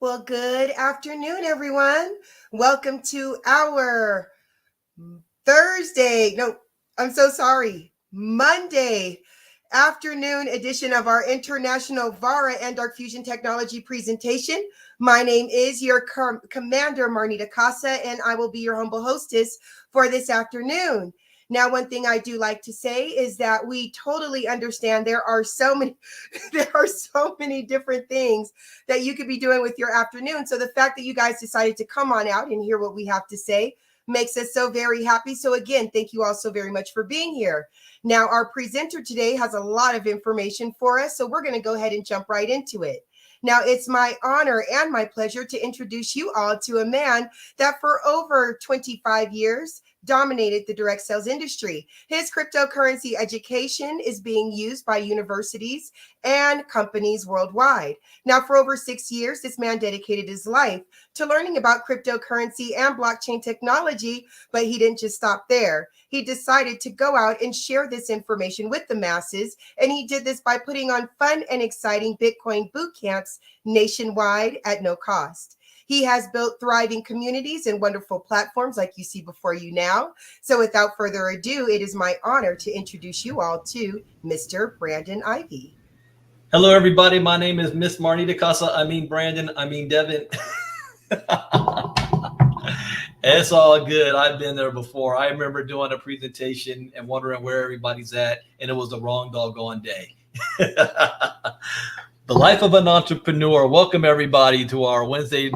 Well, good afternoon, everyone. Welcome to our Thursday. No, I'm so sorry. Monday afternoon edition of our International Vara and Dark Fusion Technology presentation. My name is your Commander Marnita Casa, and I will be your humble hostess for this afternoon. Now, one thing I do like to say is that we totally understand there are so many different things that you could be doing with your afternoon. So the fact that you guys decided to come on out and hear what we have to say makes us so very happy. So again, thank you all so very much for being here. Now, our presenter today has a lot of information for us, so we're going to go ahead and jump right into it. Now, it's my honor and my pleasure to introduce you all to a man that for over 25 years dominated the direct sales industry. His cryptocurrency education is being used by universities and companies worldwide. Now, for over 6 years, this man dedicated his life to learning about cryptocurrency and blockchain technology, but he didn't just stop there. He decided to go out and share this information with the masses, and he did this by putting on fun and exciting Bitcoin boot camps nationwide at no cost. He has built thriving communities and wonderful platforms like you see before you now. So without further ado, it is my honor to introduce you all to Mr. Brandon Ivy. Hello, everybody. My name is Miss Marnita Casa. Devin. It's all good. I've been there before. I remember doing a presentation and wondering where everybody's at, and it was the wrong doggone day. The life of an entrepreneur. Welcome, everybody, to our Wednesday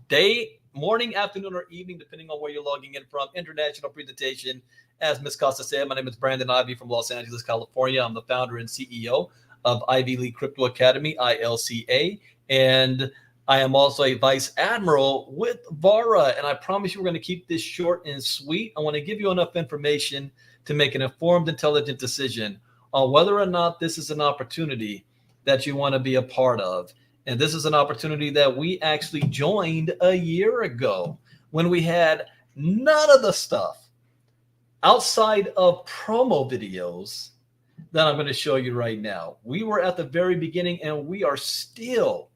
day, morning, afternoon, or evening, depending on where you're logging in from. International presentation. As Ms. Costa said, my name is Brandon Ivy from Los Angeles, California. I'm the founder and CEO of Ivy League Crypto Academy, ILCA, and I am also a vice admiral with Vara, and I promise you we're going to keep this short and sweet. I want to give you enough information to make an informed, intelligent decision on whether or not this is an opportunity that you want to be a part of. And this is an opportunity that we actually joined a year ago when we had none of the stuff outside of promo videos that I'm going to show you right now. We were at the very beginning, and we are still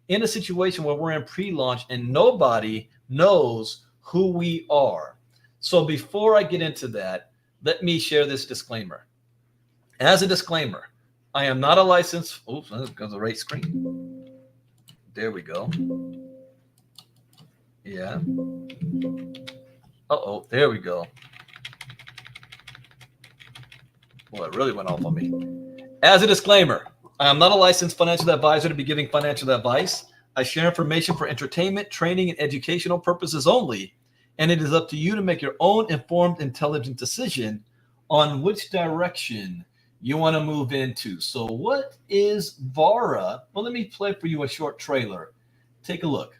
in a situation where we're in pre-launch and nobody knows who we are. So before I get into that, let me share this disclaimer. As a disclaimer, I am not a licensed, oops, that goes the right screen. There we go. Yeah. Uh-oh, there we go. Well, it really went off on me. As a disclaimer, I am not a licensed financial advisor to be giving financial advice. I share information for entertainment, training, and educational purposes only, and it is up to you to make your own informed, intelligent decision on which direction you want to move into. So what is Vara? Well, let me play for you a short trailer. Take a look.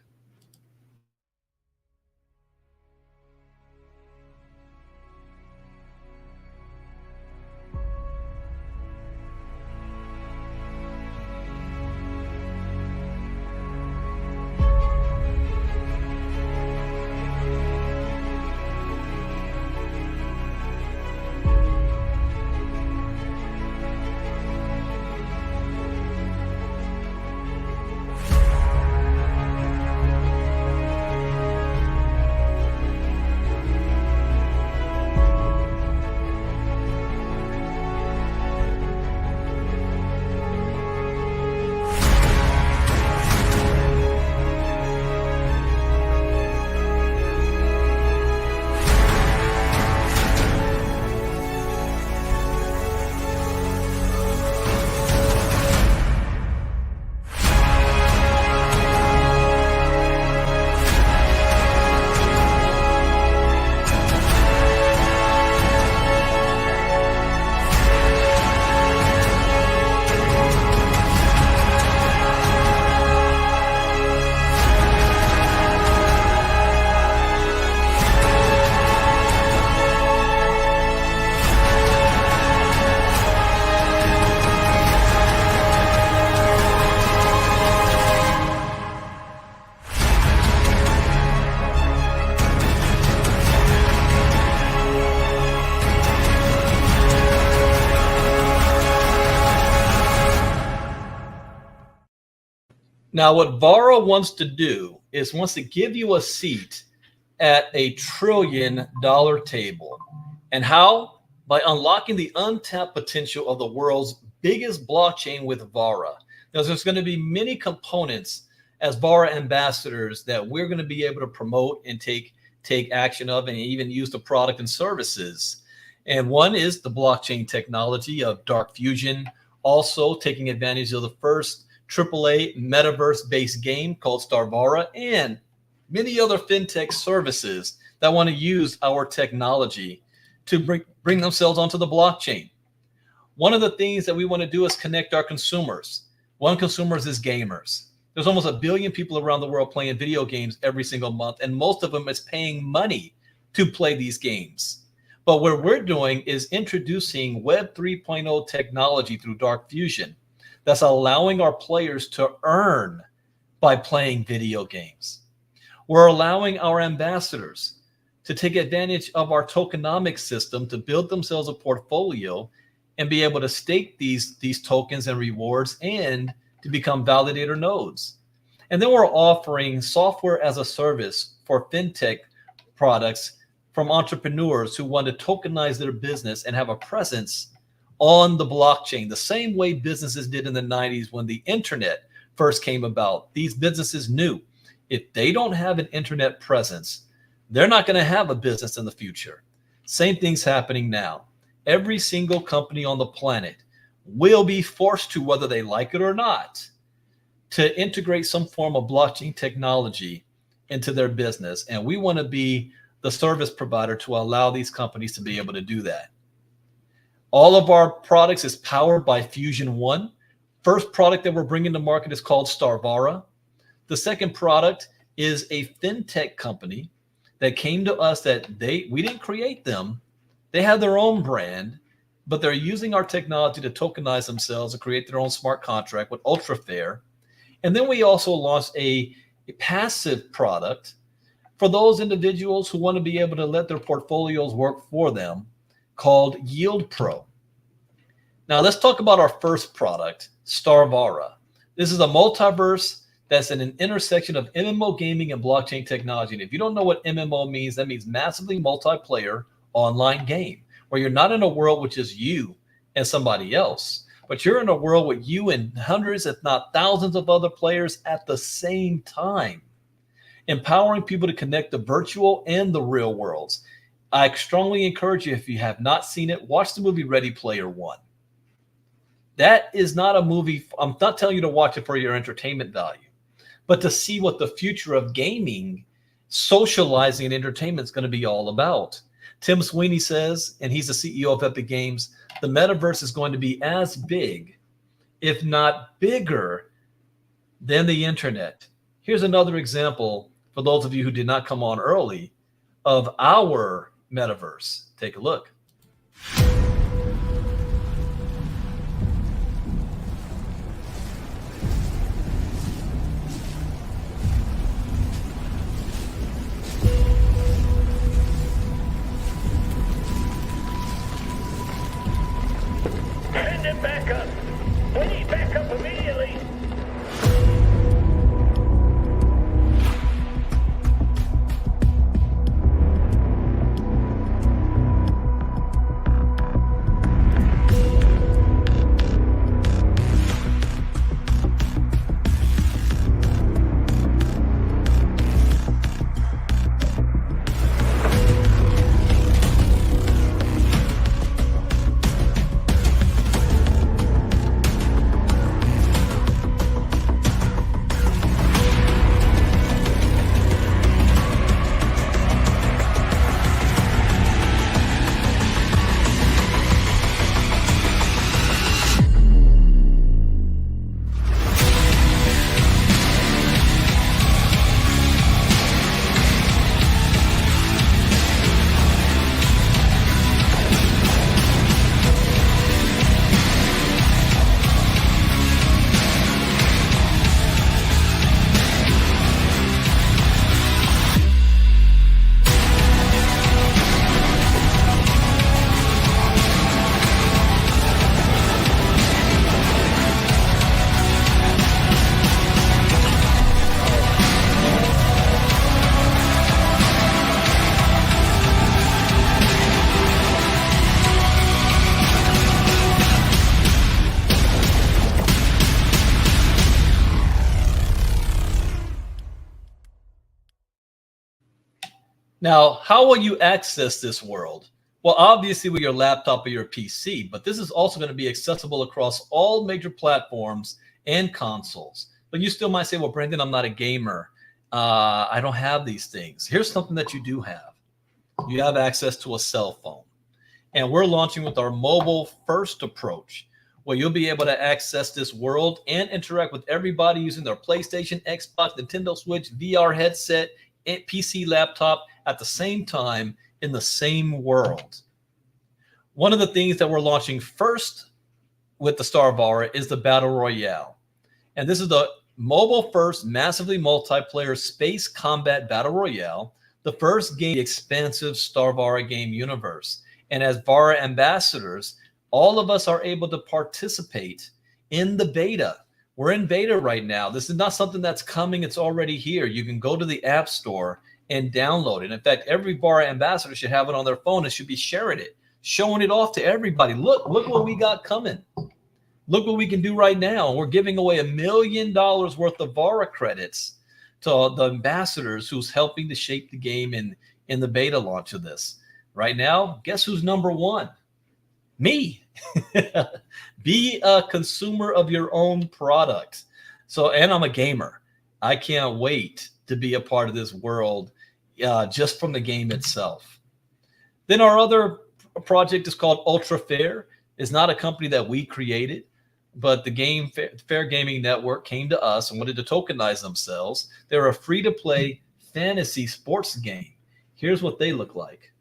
Now, what Vara wants to do is wants to give you a seat at $1 trillion table. And how? By unlocking the untapped potential of the world's biggest blockchain with Vara. Now, there's going to be many components as Vara ambassadors that we're going to be able to promote and take action of, and even use the product and services. And one is the blockchain technology of Dark Fusion, also taking advantage of the first AAA metaverse-based game called Vara, and many other fintech services that want to use our technology to bring themselves onto the blockchain. One of the things that we want to do is connect our consumers. One consumers is gamers. There's almost 1 billion people around the world playing video games every single month, and most of them is paying money to play these games. But what we're doing is introducing Web 3.0 technology through Dark Fusion that's allowing our players to earn by playing video games. We're allowing our ambassadors to take advantage of our tokenomics system to build themselves a portfolio and be able to stake these tokens and rewards and to become validator nodes. And then we're offering software as a service for fintech products from entrepreneurs who want to tokenize their business and have a presence on the blockchain, the same way businesses did in the 90s when the internet first came about. These businesses knew if they don't have an internet presence, they're not going to have a business in the future. Same thing's happening now. Every single company on the planet will be forced to, whether they like it or not, to integrate some form of blockchain technology into their business. And we want to be the service provider to allow these companies to be able to do that. All of our products is powered by Fusion 1. First product that we're bringing to market is called Vara. The second product is a fintech company that came to us that we didn't create them. They have their own brand, but they're using our technology to tokenize themselves and create their own smart contract with UltraFair. And then we also launched a passive product for those individuals who want to be able to let their portfolios work for them, called Yield Pro. Now let's talk about our first product, Vara. This is a multiverse that's in an intersection of MMO gaming and blockchain technology. And if you don't know what MMO means, that means massively multiplayer online game, where you're not in a world which is you and somebody else, but you're in a world with you and hundreds, if not thousands of other players at the same time, empowering people to connect the virtual and the real worlds. I strongly encourage you, if you have not seen it, watch the movie Ready Player One. That is not a movie. I'm not telling you to watch it for your entertainment value, but to see what the future of gaming, socializing, and entertainment is going to be all about. Tim Sweeney says, and he's the CEO of Epic Games, the metaverse is going to be as big, if not bigger, than the internet. Here's another example for those of you who did not come on early of our metaverse. Take a look. Send him back up. We need backup immediately. Now, how will you access this world? Well, obviously with your laptop or your PC, but this is also going to be accessible across all major platforms and consoles. But you still might say, well, Brandon, I'm not a gamer. I don't have these things. Here's something that you do have. You have access to a cell phone. And we're launching with our mobile first approach, where you'll be able to access this world and interact with everybody using their PlayStation, Xbox, Nintendo Switch, VR headset, and PC laptop at the same time in the same world. One of the things that we're launching first with the Star Vara is the Battle Royale. And this is the mobile first, massively multiplayer space combat Battle Royale, the first game in the expansive Star Vara game universe. And as Vara ambassadors, all of us are able to participate in the beta. We're in beta right now. This is not something that's coming. It's already here. You can go to the App Store and download it. In fact, every Vara ambassador should have it on their phone and should be sharing it, showing it off to everybody. Look what we got coming. Look what we can do right now. We're giving away $1 million worth of Vara credits to the ambassadors who's helping to shape the game in the beta launch of this. Right now, guess who's number one? Me. Be a consumer of your own product. So, and I'm a gamer. I can't wait to be a part of this world just from the game itself. Then our other project is called Ultra Fair. It's not a company that we created, but the Fair Gaming Network came to us and wanted to tokenize themselves. They're a free-to-play fantasy sports game. Here's what they look like.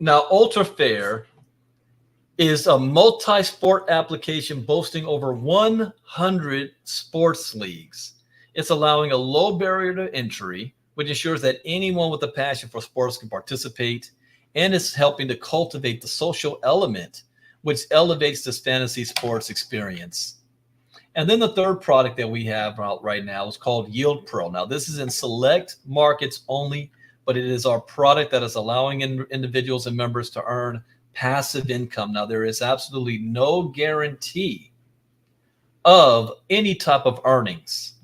Now, Ultra Fair is a multi-sport application boasting over 100 sports leagues. It's allowing a low barrier to entry, which ensures that anyone with a passion for sports can participate, and it's helping to cultivate the social element, which elevates this fantasy sports experience. And then the third product that we have out right now is called Yield Pro. Now, this is in select markets only, but it is our product that is allowing individuals and members to earn passive income. Now, there is absolutely no guarantee of any type of earnings,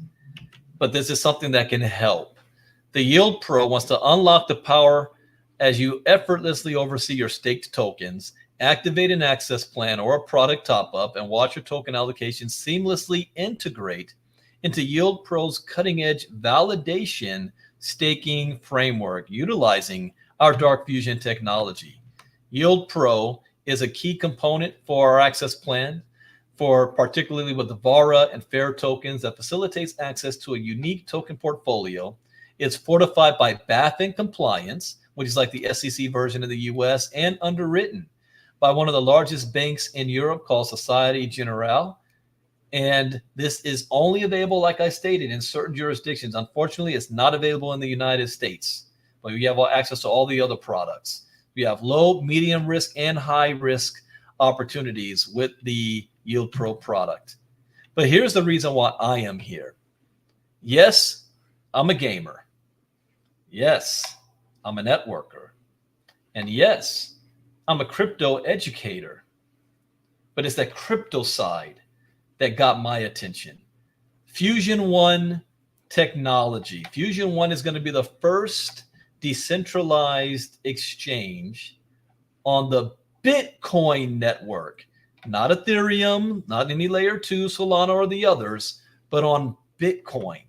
but this is something that can help. The Yield Pro wants to unlock the power as you effortlessly oversee your staked tokens, activate an access plan or a product top-up, and watch your token allocation seamlessly integrate into Yield Pro's cutting-edge validation staking framework utilizing our Dark Fusion technology. Yield Pro is a key component for our access plan, for particularly with the Vara and Fair tokens that facilitates access to a unique token portfolio. It's fortified by BaFin compliance, which is like the SEC version of the US, and underwritten by one of the largest banks in Europe called Societe Generale. And this is only available, like I stated, in certain jurisdictions. Unfortunately, it's not available in the United States, but we have access to all the other products. We have low, medium risk, and high risk opportunities with the Yield Pro product. But here's the reason why I am here. Yes, I'm a gamer. Yes, I'm a networker. And yes, I'm a crypto educator. But it's that crypto side that got my attention. Fusion One technology. Fusion One is going to be the first decentralized exchange on the Bitcoin network, not Ethereum, not any layer 2, Solana, or the others, but on Bitcoin.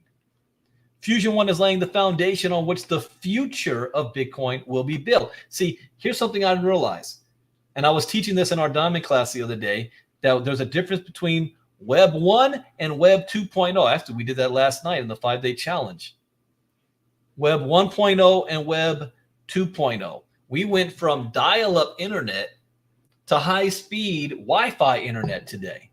Fusion One is laying the foundation on which the future of Bitcoin will be built. See, here's something I realized, and I was teaching this in our Diamond class the other day, that there's a difference between Web 1 and Web 2.0. Actually, we did that last night in the 5-day challenge. Web 1.0 and Web 2.0. We went from dial-up internet to high-speed Wi-Fi internet today.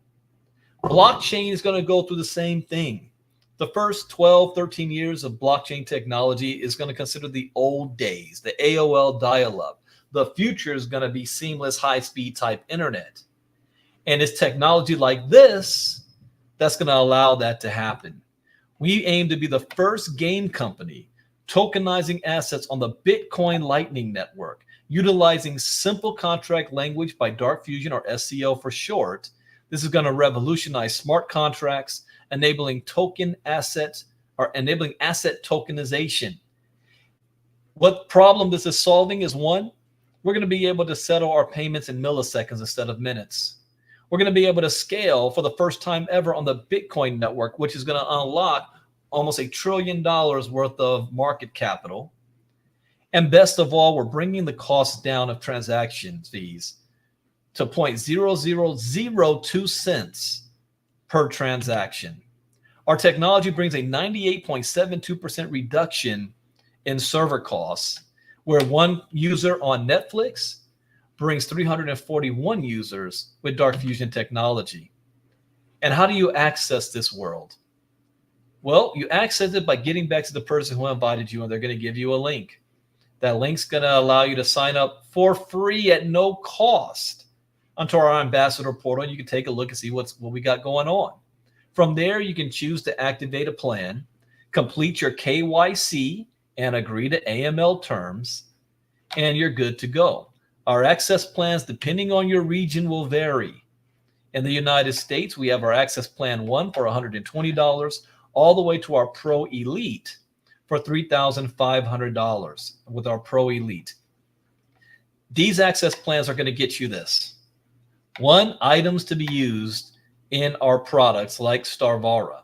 Blockchain is going to go through the same thing. The first 12, 13 years of blockchain technology is going to consider the old days, the AOL dial-up. The future is going to be seamless, high-speed type internet. And it's technology like this that's going to allow that to happen. We aim to be the first game company tokenizing assets on the Bitcoin Lightning Network, utilizing simple contract language by Dark Fusion, or SCO for short. This is going to revolutionize smart contracts, enabling asset tokenization. What problem this is solving is, one, we're going to be able to settle our payments in milliseconds instead of minutes. We're going to be able to scale for the first time ever on the Bitcoin network, which is going to unlock almost $1 trillion worth of market capital. And best of all, we're bringing the cost down of transaction fees to 0.0002 cents per transaction. Our technology brings a 98.72% reduction in server costs, where one user on Netflix brings 341 users with Dark Fusion technology. And how do you access this world? Well, you access it by getting back to the person who invited you, and they're going to give you a link. That link's going to allow you to sign up for free at no cost onto our ambassador portal. You can take a look and see what we got going on. From there, you can choose to activate a plan, complete your KYC, and agree to AML terms, and you're good to go. Our access plans, depending on your region, will vary. In the United States, we have our access plan 1 for $120, all the way to our Pro Elite for $3,500 with our Pro Elite. These access plans are going to get you this. 1, items to be used in our products like Vara.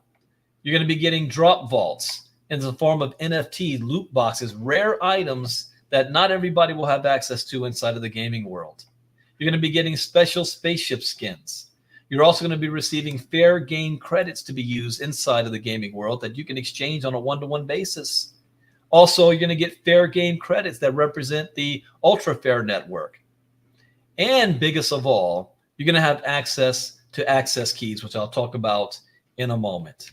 You're going to be getting drop vaults in the form of NFT, loot boxes, rare items that not everybody will have access to inside of the gaming world. You're going to be getting special spaceship skins. You're also going to be receiving fair game credits to be used inside of the gaming world that you can exchange on a one-to-one basis. Also, you're going to get fair game credits that represent the ultra fair network. And biggest of all, you're going to have access to access keys, which I'll talk about in a moment.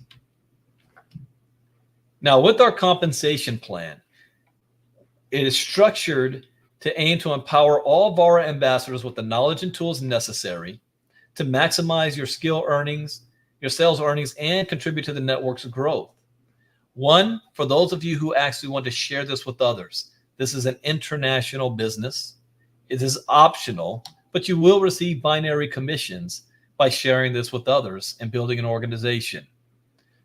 Now, with our compensation plan, it is structured to aim to empower all Vara ambassadors with the knowledge and tools necessary to maximize your skill earnings, your sales earnings, and contribute to the network's growth. 1, for those of you who actually want to share this with others, this is an international business. It is optional, but you will receive binary commissions by sharing this with others and building an organization.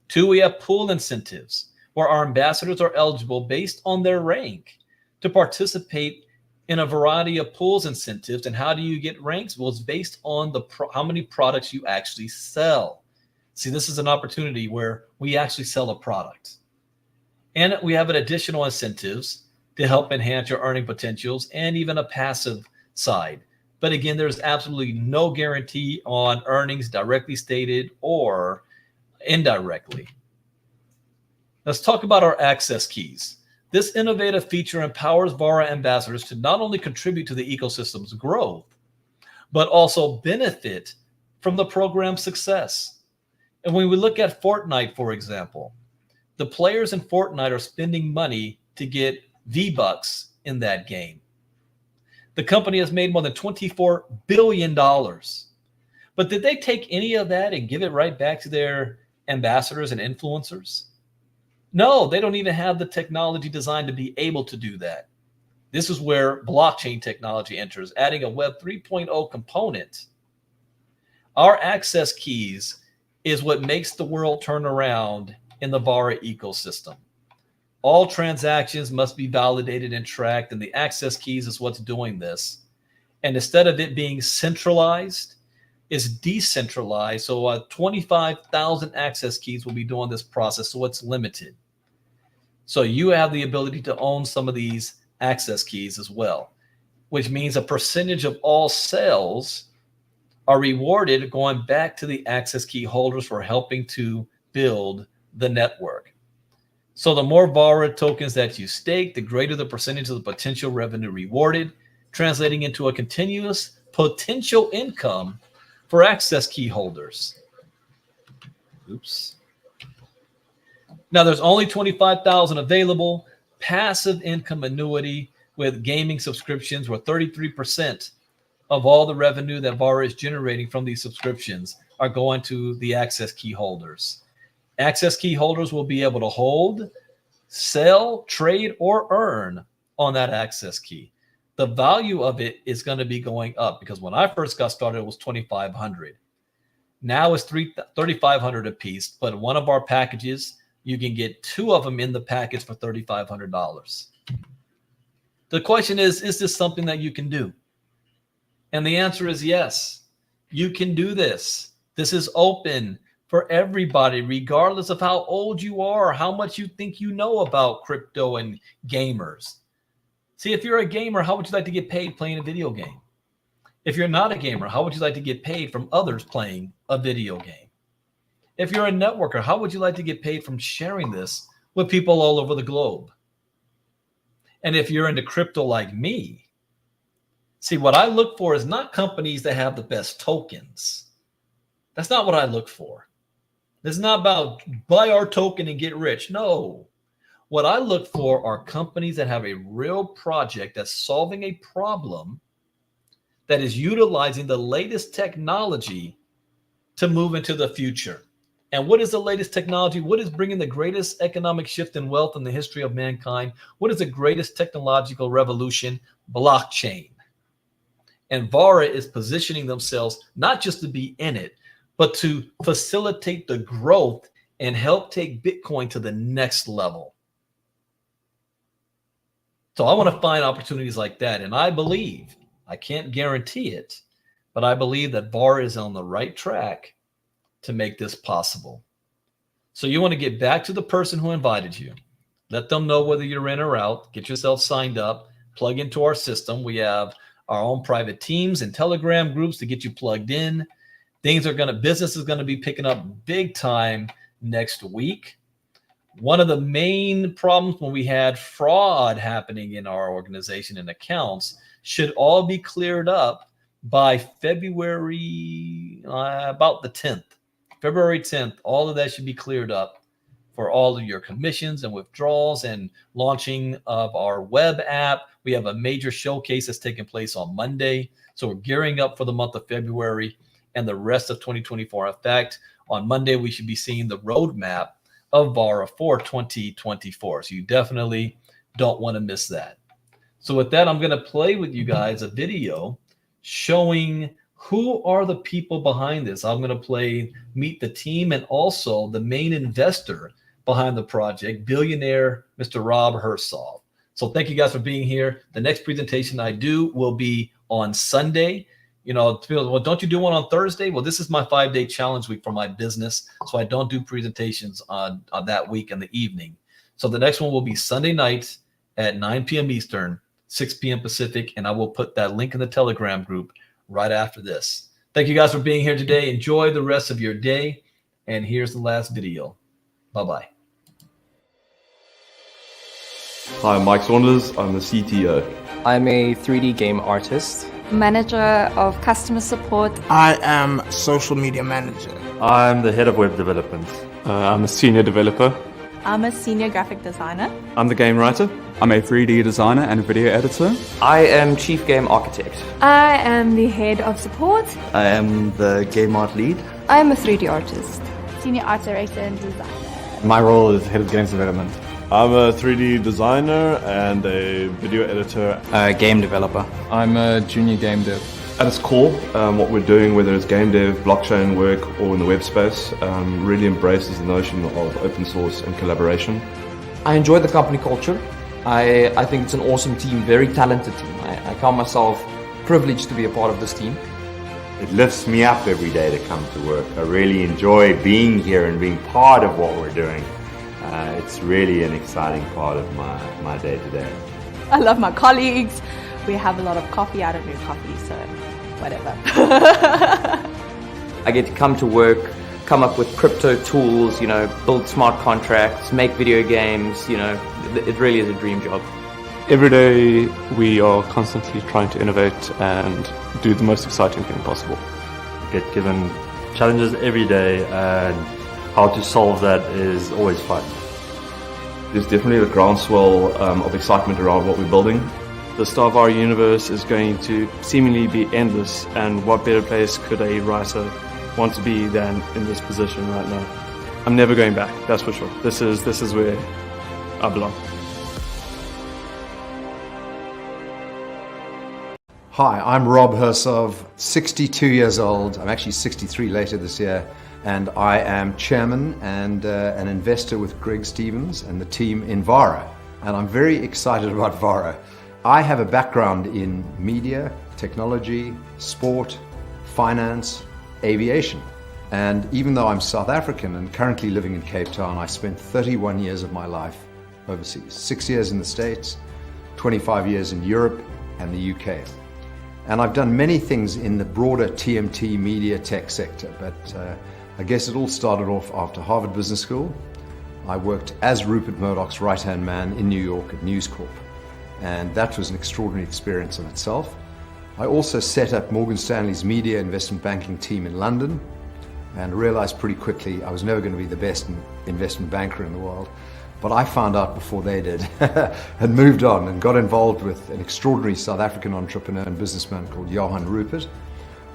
2, we have pool incentives, where our ambassadors are eligible based on their rank to participate in a variety of pools incentives. And how do you get ranks? Well, it's based on how many products you actually sell. See, this is an opportunity where we actually sell a product. And we have an additional incentives to help enhance your earning potentials and even a passive side. But again, there's absolutely no guarantee on earnings directly stated or indirectly. Let's talk about our access keys. This innovative feature empowers Vara ambassadors to not only contribute to the ecosystem's growth, but also benefit from the program's success. And when we look at Fortnite, for example, the players in Fortnite are spending money to get V-Bucks in that game. The company has made more than $24 billion. But did they take any of that and give it right back to their ambassadors and influencers? No, they don't even have the technology designed to be able to do that. This is where blockchain technology enters, adding a Web 3.0 component. Our access keys is what makes the world turn around in the Vara ecosystem. All transactions must be validated and tracked, and the access keys is what's doing this. And instead of it being centralized, it's decentralized. So 25,000 access keys will be doing this process, so it's limited. So you have the ability to own some of these access keys as well, which means a percentage of all sales are rewarded going back to the access key holders for helping to build the network. So the more Vara tokens that you stake, the greater the percentage of the potential revenue rewarded, translating into a continuous potential income for access key holders. Oops. Now there's only 25,000 available. Passive income annuity with gaming subscriptions, where 33% of all the revenue that Vara is generating from these subscriptions are going to the access key holders. Access key holders will be able to hold, sell, trade, or earn on that access key. The value of it is going to be going up, because when I first got started, it was $2,500. Now it's $3,500 a piece, but in one of our packages, you can get 2 of them in the package for $3,500. The question is this something that you can do? And the answer is yes, you can do this. This is open for everybody, regardless of how old you are, how much you think you know about crypto and gamers. See, if you're a gamer, how would you like to get paid playing a video game? If you're not a gamer, how would you like to get paid from others playing a video game? If you're a networker, how would you like to get paid from sharing this with people all over the globe? And if you're into crypto like me, see, what I look for is not companies that have the best tokens. That's not what I look for. It's not about buy our token and get rich. No. What I look for are companies that have a real project that's solving a problem, that is utilizing the latest technology to move into the future. And what is the latest technology? What is bringing the greatest economic shift in wealth in the history of mankind? What is the greatest technological revolution? Blockchain. And Vara is positioning themselves not just to be in it, but to facilitate the growth and help take Bitcoin to the next level. So I want to find opportunities like that. And I believe, I can't guarantee it, but I believe that Vara is on the right track to make this possible. So you want to get back to the person who invited you. Let them know whether you're in or out. Get yourself signed up. Plug into our system. We have our own private teams and Telegram groups to get you plugged in. Business is going to be picking up big time next week. One of the main problems when we had fraud happening in our organization and accounts should all be cleared up by February, about the 10th. February 10th, all of that should be cleared up for all of your commissions and withdrawals and launching of our web app. We have a major showcase that's taking place on Monday. So we're gearing up for the month of February and the rest of 2024. In fact, on Monday, we should be seeing the roadmap of Vara for 2024. So you definitely don't want to miss that. So with that, I'm going to play with you guys a video showing who are the people behind this. I'm going to meet the team and also the main investor behind the project, billionaire Mr. Rob Hersov. So thank you guys for being here. The next presentation I do will be on Sunday. You know, well, don't you do one on Thursday? Well, this is my 5-day challenge week for my business, so I don't do presentations on that week in the evening. So the next one will be Sunday night at 9 p.m. Eastern, 6 p.m. Pacific, and I will put that link in the Telegram group right after this. Thank you guys for being here today. Enjoy the rest of your day, and here's the last video. Bye-bye. Hi, I'm Mike Saunders. I'm the CTO. I'm a 3D game artist. Manager of customer support. I am social media manager. I'm the head of web development. I'm a senior developer. I'm a senior graphic designer. I'm the game writer. I'm a 3D designer and video editor. I am chief game architect. I am the head of support. I am the game art lead. I am a 3D artist. Senior art director and designer. My role is head of games development. I'm a 3D designer and a video editor. Game developer. I'm a junior game dev. At its core, what we're doing, whether it's game dev, blockchain work, or in the web space, really embraces the notion of open source and collaboration. I enjoy the company culture. I think it's an awesome team, very talented team. I count myself privileged to be a part of this team. It lifts me up every day to come to work. I really enjoy being here and being part of what we're doing. It's really an exciting part of my day-to-day. I love my colleagues. We have a lot of coffee. I don't do coffee, so whatever. I get to come to work, come up with crypto tools, build smart contracts, make video games, it really is a dream job. Every day we are constantly trying to innovate and do the most exciting thing possible. Get given challenges every day, and how to solve that is always fun. There's definitely a groundswell of excitement around what we're building. The star of our universe is going to seemingly be endless, and what better place could a writer want to be than in this position right now? I'm never going back, that's for sure. This is where I belong. Hi, I'm Rob Hersov, 62 years old. I'm actually 63 later this year, and I am chairman and an investor with Greg Stevens and the team in Vara. And I'm very excited about Vara. I have a background in media, technology, sport, finance, aviation. And even though I'm South African and currently living in Cape Town, I spent 31 years of my life overseas. 6 years in the States, 25 years in Europe and the UK. And I've done many things in the broader TMT media tech sector, but I guess it all started off after Harvard Business School. I worked as Rupert Murdoch's right-hand man in New York at News Corp. And that was an extraordinary experience in itself. I also set up Morgan Stanley's media investment banking team in London and realized pretty quickly I was never going to be the best investment banker in the world. But I found out before they did and moved on and got involved with an extraordinary South African entrepreneur and businessman called Johan Rupert,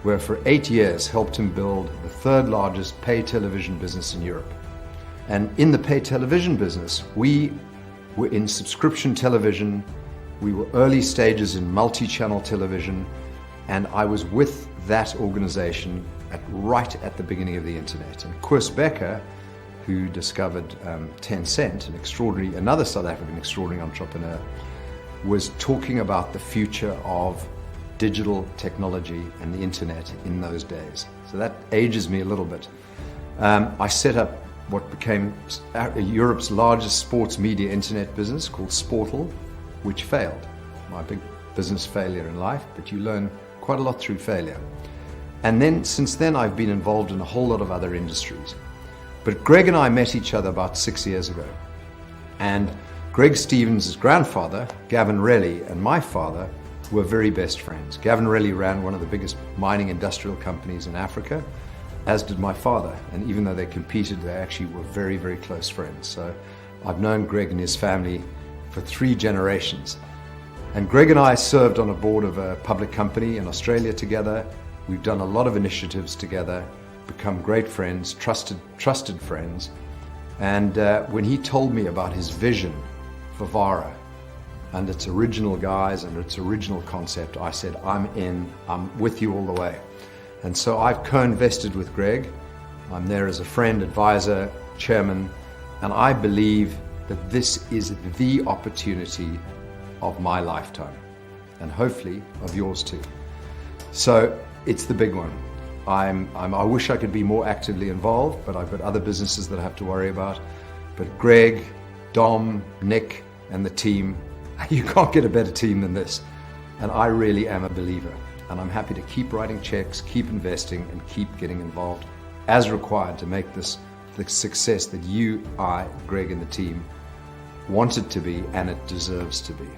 where for 8 years helped him build the third largest pay television business in Europe. And in the pay television business, we were in subscription television. We were early stages in multi-channel television, and I was with that organization right at the beginning of the internet. And Koos Becker, who discovered Tencent, another South African extraordinary entrepreneur, was talking about the future of digital technology and the internet in those days. So that ages me a little bit. I set up what became Europe's largest sports media internet business called Sportal, which failed. My big business failure in life, but you learn quite a lot through failure. And then, since then, I've been involved in a whole lot of other industries. But Greg and I met each other about 6 years ago. And Greg Stevens' grandfather, Gavin Relly, and my father were very best friends. Gavin Relly ran one of the biggest mining industrial companies in Africa, as did my father. And even though they competed, they actually were very, very close friends. So I've known Greg and his family for 3 generations. And Greg and I served on a board of a public company in Australia together. We've done a lot of initiatives together, become great friends, trusted friends. And when he told me about his vision for Vara and its original guys and its original concept, I said, I'm in, I'm with you all the way. And so I've co-invested with Greg. I'm there as a friend, advisor, chairman, and I believe that this is the opportunity of my lifetime, and hopefully of yours too. So it's the big one. I wish I could be more actively involved, but I've got other businesses that I have to worry about. But Greg, Dom, Nick, and the team, you can't get a better team than this. And I really am a believer. And I'm happy to keep writing checks, keep investing, and keep getting involved as required to make this the success that you, I, Greg, and the team want it to be, and it deserves to be.